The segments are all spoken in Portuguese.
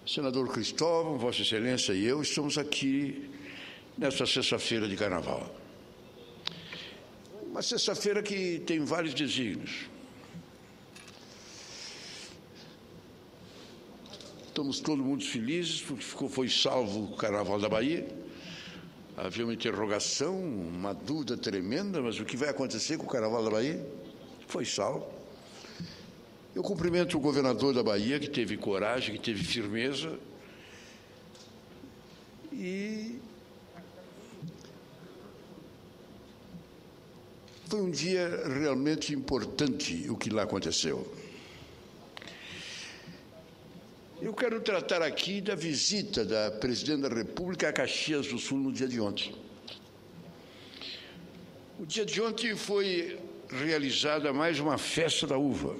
Senador Cristóvão, Vossa Excelência e eu estamos aqui nesta sexta-feira de Carnaval. Uma sexta-feira que tem vários desígnios. Estamos todos muito felizes porque foi salvo o Carnaval da Bahia. Havia uma interrogação, uma dúvida tremenda, mas o que vai acontecer com o Carnaval da Bahia? Foi salvo. Eu cumprimento o governador da Bahia, que teve coragem, que teve firmeza. E foi um dia realmente importante o que lá aconteceu. Eu quero tratar aqui da visita da Presidente da República a Caxias do Sul no dia de ontem. O dia de ontem foi realizada mais uma festa da uva.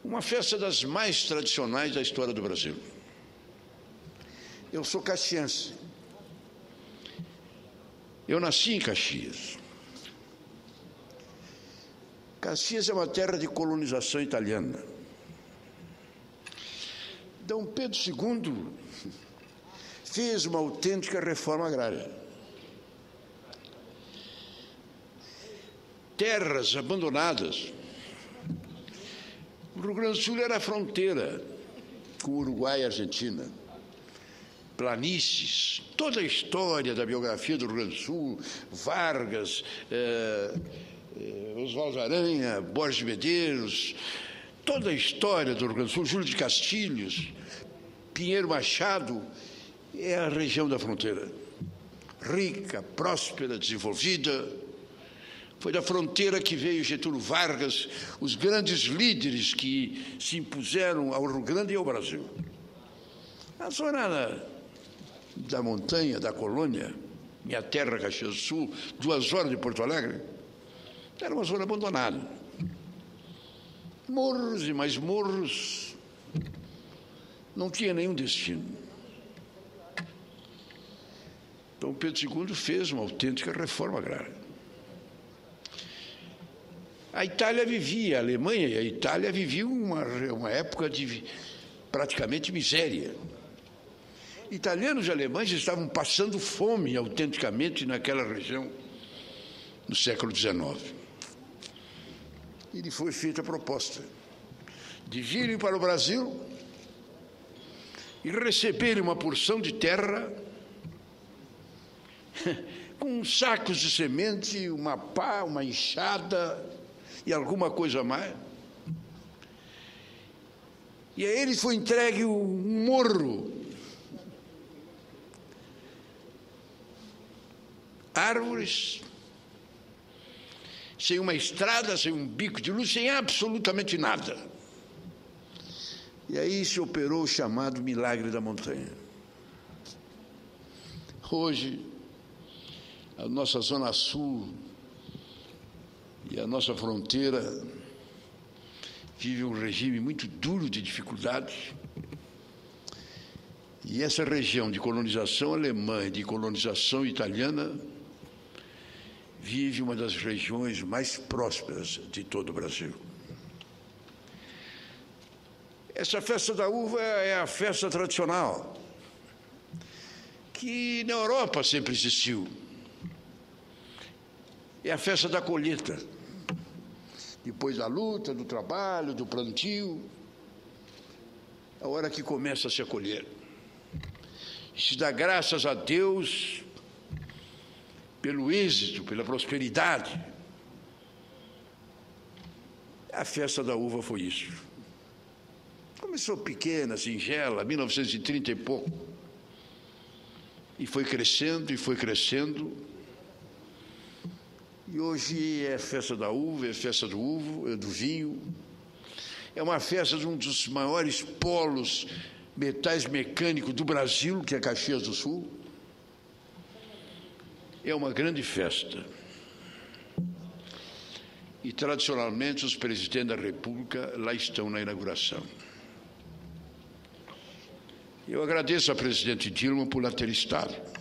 Uma festa das mais tradicionais da história do Brasil. Eu sou caxiense. Eu nasci em Caxias. Caxias é uma terra de colonização italiana. Dom Pedro II fez uma autêntica reforma agrária. Terras abandonadas. O Rio Grande do Sul era a fronteira com o Uruguai e a Argentina. Planícies, toda a história da biografia do Rio Grande do Sul, Vargas, Oswaldo Aranha, Borges de Medeiros, toda a história do Rio Grande do Sul, Júlio de Castilhos, Pinheiro Machado, é a região da fronteira. Rica, próspera, desenvolvida. Foi da fronteira que veio Getúlio Vargas, os grandes líderes que se impuseram ao Rio Grande e ao Brasil. A zona da montanha, da colônia, minha terra, Caxias do Sul, 2 horas de Porto Alegre, era uma zona abandonada. Morros e mais morros, não tinha nenhum destino. Dom Pedro II fez uma autêntica reforma agrária. A Itália vivia, a Alemanha e a Itália viviam uma época de praticamente miséria. Italianos e alemães estavam passando fome autenticamente naquela região no século XIX. E lhe foi feita a proposta de virem para o Brasil e receberem uma porção de terra com sacos de semente, uma pá, uma enxada e alguma coisa mais. E a eles foi entregue um morro, árvores, sem uma estrada, sem um bico de luz, sem absolutamente nada. E aí se operou o chamado milagre da montanha. Hoje, a nossa zona sul e a nossa fronteira vive um regime muito duro de dificuldades. E essa região de colonização alemã e de colonização italiana vive uma das regiões mais prósperas de todo o Brasil. Essa festa da uva é a festa tradicional, que na Europa sempre existiu. É a festa da colheita. Depois da luta, do trabalho, do plantio, a hora que começa a se colher. Se dá graças a Deus pelo êxito, pela prosperidade. A festa da uva foi isso. Começou pequena, singela, 1930 e pouco. E foi crescendo, e foi crescendo. E hoje é festa da uva, é festa do uvo, é do vinho. É uma festa de um dos maiores polos metais mecânicos do Brasil, que é Caxias do Sul. É uma grande festa. E, tradicionalmente, os presidentes da República lá estão na inauguração. Eu agradeço à presidente Dilma por lá ter estado.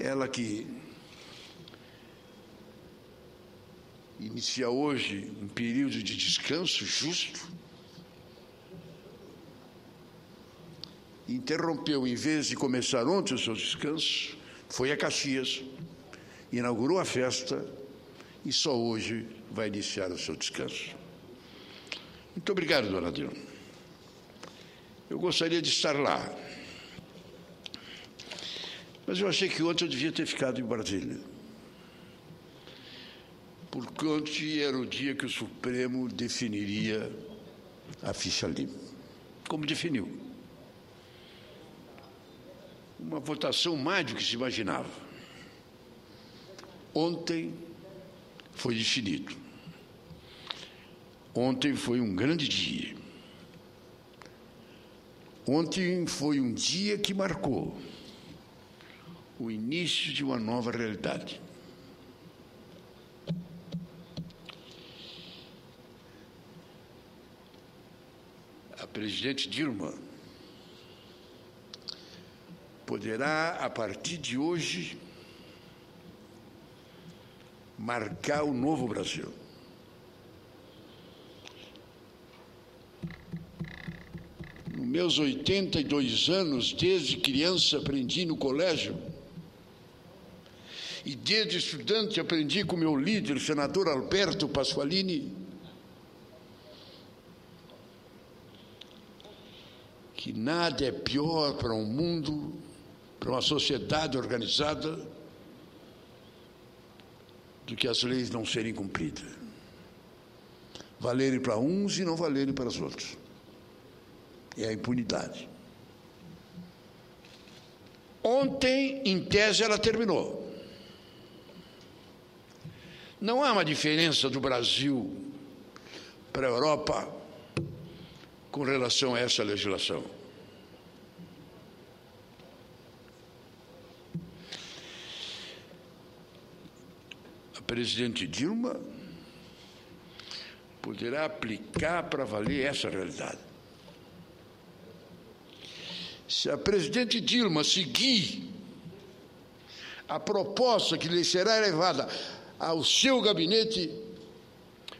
Ela que inicia hoje um período de descanso justo, interrompeu, em vez de começar ontem o seu descanso, foi a Caxias, inaugurou a festa e só hoje vai iniciar o seu descanso. Muito obrigado, dona Dilma. Eu gostaria de estar lá, mas eu achei que ontem eu devia ter ficado em Brasília, porque ontem era o dia que o Supremo definiria a ficha limpa, como definiu. Uma votação mais do que se imaginava. Ontem foi definido. Ontem foi um grande dia. Ontem foi um dia que marcou o início de uma nova realidade. A presidente Dilma poderá, a partir de hoje, marcar o novo Brasil. Nos meus 82 anos, desde criança, aprendi no colégio, e desde estudante aprendi com meu líder, o senador Alberto Pasqualini, que nada é pior para um mundo, para uma sociedade organizada, do que as leis não serem cumpridas, valerem para uns e não valerem para os outros. É a impunidade. Ontem, em tese, ela terminou. Não há uma diferença do Brasil para a Europa com relação a essa legislação. A presidente Dilma poderá aplicar para valer essa realidade. Se a presidente Dilma seguir a proposta que lhe será levada ao seu gabinete,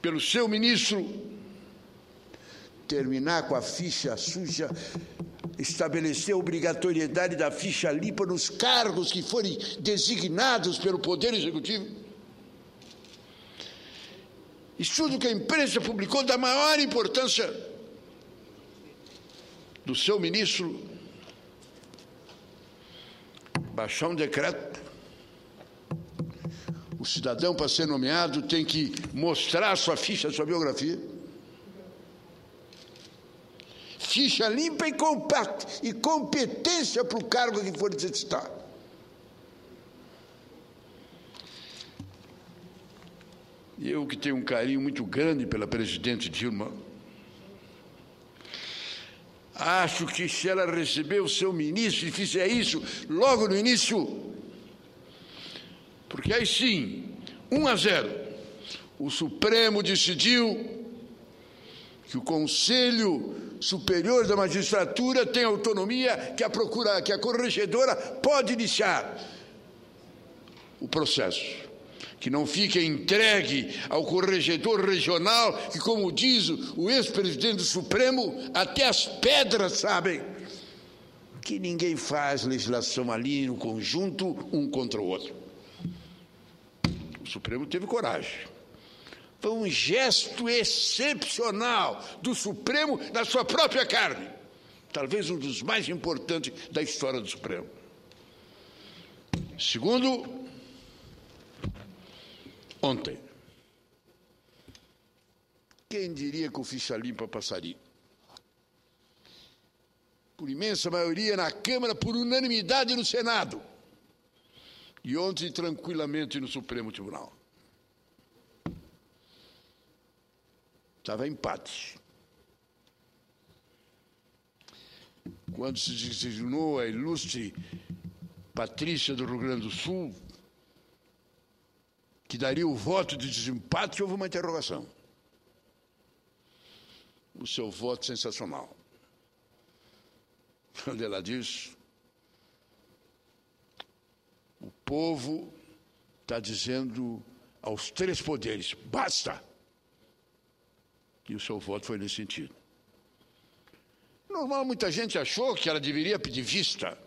pelo seu ministro, terminar com a ficha suja, estabelecer a obrigatoriedade da ficha limpa nos cargos que forem designados pelo Poder Executivo. Estudo que a imprensa publicou da maior importância do seu ministro, baixar um decreto. O cidadão, para ser nomeado, tem que mostrar a sua ficha, a sua biografia. Ficha limpa e competência para o cargo que for necessitar. Eu, que tenho um carinho muito grande pela presidente Dilma, acho que se ela receber o seu ministro e fizer isso logo no início, porque aí sim, 1-0, o Supremo decidiu que o Conselho Superior da Magistratura tem autonomia, que a corregedora pode iniciar o processo, que não fique entregue ao corregedor regional, que, como diz o ex-presidente do Supremo, até as pedras sabem que ninguém faz legislação ali no conjunto, um contra o outro. O Supremo teve coragem. Foi um gesto excepcional do Supremo na sua própria carne. Talvez um dos mais importantes da história do Supremo. Segundo, ontem, quem diria que o ficha limpa passaria? Por imensa maioria na Câmara, por unanimidade no Senado. E ontem, tranquilamente, no Supremo Tribunal. Estava empate. Quando se designou a ilustre Patrícia do Rio Grande do Sul, que daria o voto de desempate, houve uma interrogação. O seu voto sensacional. Quando ela diz, o povo está dizendo aos 3 poderes, basta! E o seu voto foi nesse sentido. Normal, muita gente achou que ela deveria pedir vista.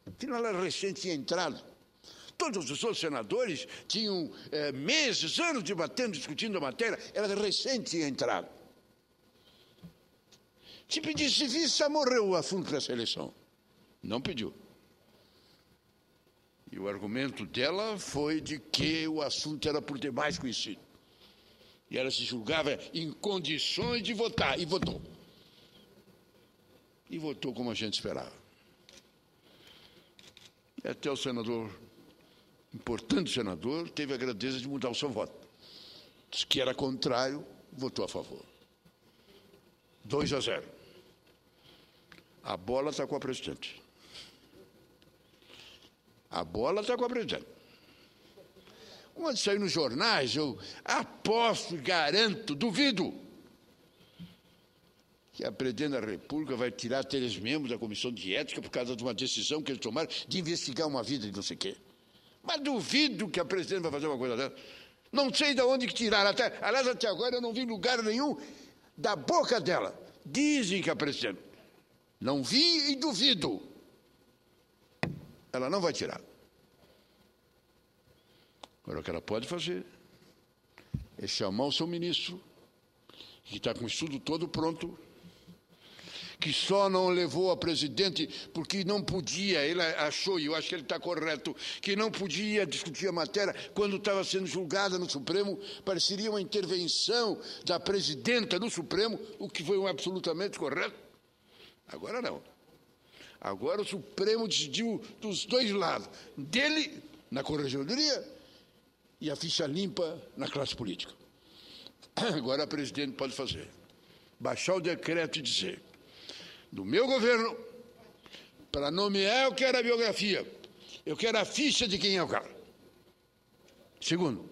Afinal, ela recém tinha entrado. Todos os outros senadores tinham meses, anos debatendo, discutindo a matéria. Ela recém tinha entrado. Se pedisse vista, morreu o assunto dessa eleição. Não pediu. E o argumento dela foi de que o assunto era por demais conhecido. E ela se julgava em condições de votar. E votou. E votou como a gente esperava. E até o senador, importante senador, teve a grandeza de mudar o seu voto. Disse que era contrário, votou a favor. 2-0. A bola está com a presidente. A bola está com a presidente. Quando saiu nos jornais, eu aposto, garanto, duvido que a presidente da República vai tirar 3 membros da Comissão de Ética por causa de uma decisão que eles tomaram de investigar uma vida de não sei o quê. Mas duvido que a presidente vai fazer uma coisa dessa. Não sei de onde que tiraram. Aliás, até agora eu não vi lugar nenhum da boca dela. Dizem que a presidente. Não vi e duvido. Ela não vai tirar. Agora, o que ela pode fazer é chamar o seu ministro, que está com o estudo todo pronto, que só não levou a presidente porque não podia, ele achou, e eu acho que ele está correto, que não podia discutir a matéria quando estava sendo julgada no Supremo, pareceria uma intervenção da presidenta no Supremo, o que foi absolutamente correto. Agora não. Agora o Supremo decidiu dos dois lados, dele na corregedoria e a ficha limpa na classe política. Agora a presidente pode fazer, baixar o decreto e dizer: do meu governo, para nomear eu quero a biografia, eu quero a ficha de quem é o cara. Segundo,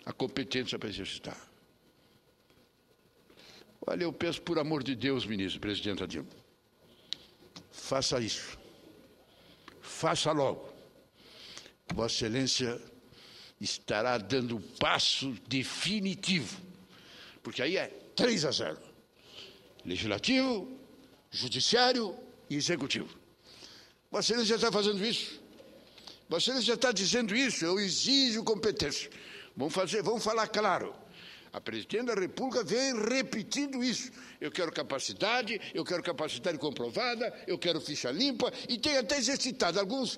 a competência para exercitar. Olha, eu peço por amor de Deus, ministro, presidenta Dilma, faça isso. Faça logo. Vossa Excelência estará dando o passo definitivo, porque aí é 3-0. Legislativo, Judiciário e Executivo. Vossa Excelência está fazendo isso. Vossa Excelência está dizendo isso. Eu exijo competência. Vamos falar claro. A presidente da República vem repetindo isso. Eu quero capacidade comprovada, eu quero ficha limpa, e tem até exercitado. Alguns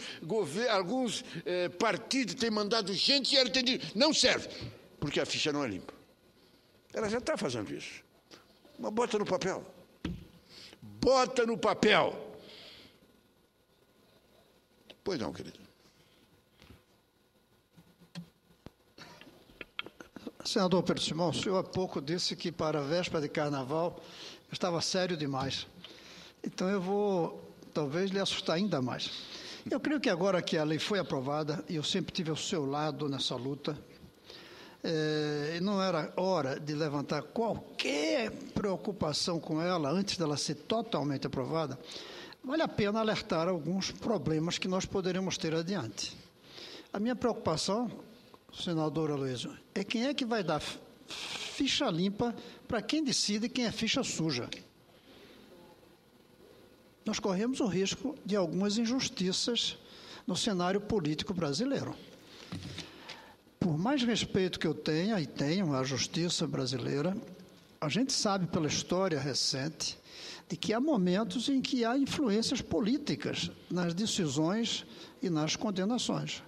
partidos têm mandado gente e ela tem dito, não serve, porque a ficha não é limpa. Ela já está fazendo isso. Mas bota no papel. Bota no papel. Pois não, querido. Senador Pedro Simão, o senhor há pouco disse que para a véspera de carnaval estava sério demais. Então eu vou, talvez, lhe assustar ainda mais. Eu creio que agora que a lei foi aprovada, e eu sempre tive ao seu lado nessa luta, não era hora de levantar qualquer preocupação com ela antes dela ser totalmente aprovada. Vale a pena alertar alguns problemas que nós poderemos ter adiante. A minha preocupação, senador Aloysio, é quem é que vai dar ficha limpa para quem decide quem é ficha suja. Nós corremos o risco de algumas injustiças no cenário político brasileiro. Por mais respeito que eu tenha, e tenho, à justiça brasileira, a gente sabe pela história recente de que há momentos em que há influências políticas nas decisões e nas condenações.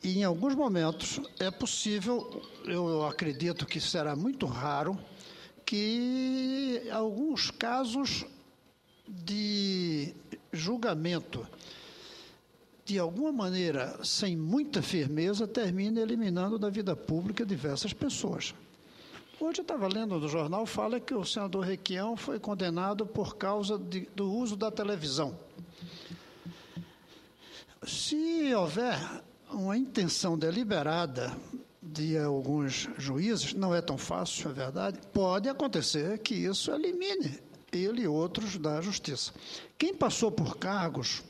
E em alguns momentos é possível, eu acredito que será muito raro, que alguns casos de julgamento, de alguma maneira, sem muita firmeza, termine eliminando da vida pública diversas pessoas. Hoje eu estava lendo no jornal, fala que o senador Requião foi condenado por causa do uso da televisão. Se houver uma intenção deliberada de alguns juízes, não é tão fácil, é verdade, pode acontecer que isso elimine ele e outros da justiça. Quem passou por cargos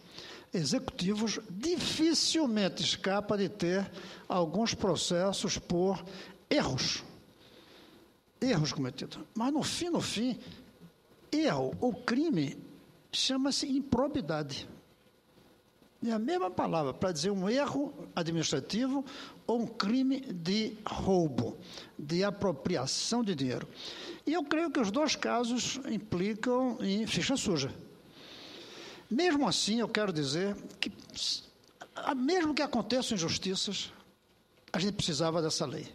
executivos dificilmente escapa de ter alguns processos por erros cometidos. Mas, no fim, erro ou crime chama-se improbidade. É a mesma palavra para dizer um erro administrativo ou um crime de roubo, de apropriação de dinheiro. E eu creio que os dois casos implicam em ficha suja. Mesmo assim, eu quero dizer que, mesmo que aconteçam injustiças, a gente precisava dessa lei.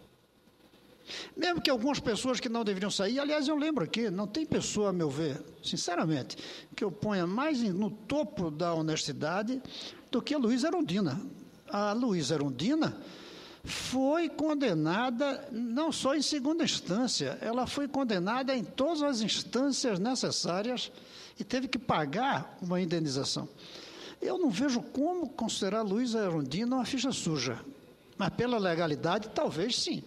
Mesmo que algumas pessoas que não deveriam sair, aliás, eu lembro aqui, não tem pessoa, a meu ver, sinceramente, que eu ponha mais no topo da honestidade do que a Luísa Erundina. A Luísa Erundina foi condenada não só em segunda instância, ela foi condenada em todas as instâncias necessárias e teve que pagar uma indenização. Eu não vejo como considerar a Luísa Erundina uma ficha suja, mas pela legalidade, talvez sim.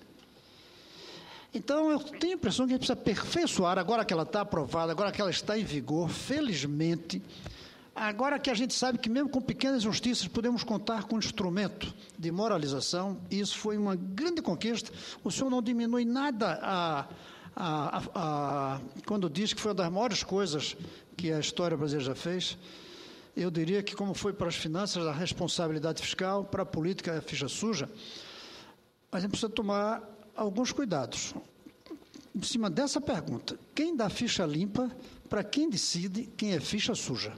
Então, eu tenho a impressão que a gente precisa aperfeiçoar, agora que ela está aprovada, agora que ela está em vigor, felizmente, agora que a gente sabe que mesmo com pequenas injustiças podemos contar com um instrumento de moralização, e isso foi uma grande conquista. O senhor não diminui nada quando diz que foi uma das maiores coisas que a história brasileira já fez. Eu diria que, como foi para as finanças, a responsabilidade fiscal, para a política, a ficha suja, a gente precisa tomar alguns cuidados. Em cima dessa pergunta, quem dá ficha limpa, para quem decide quem é ficha suja?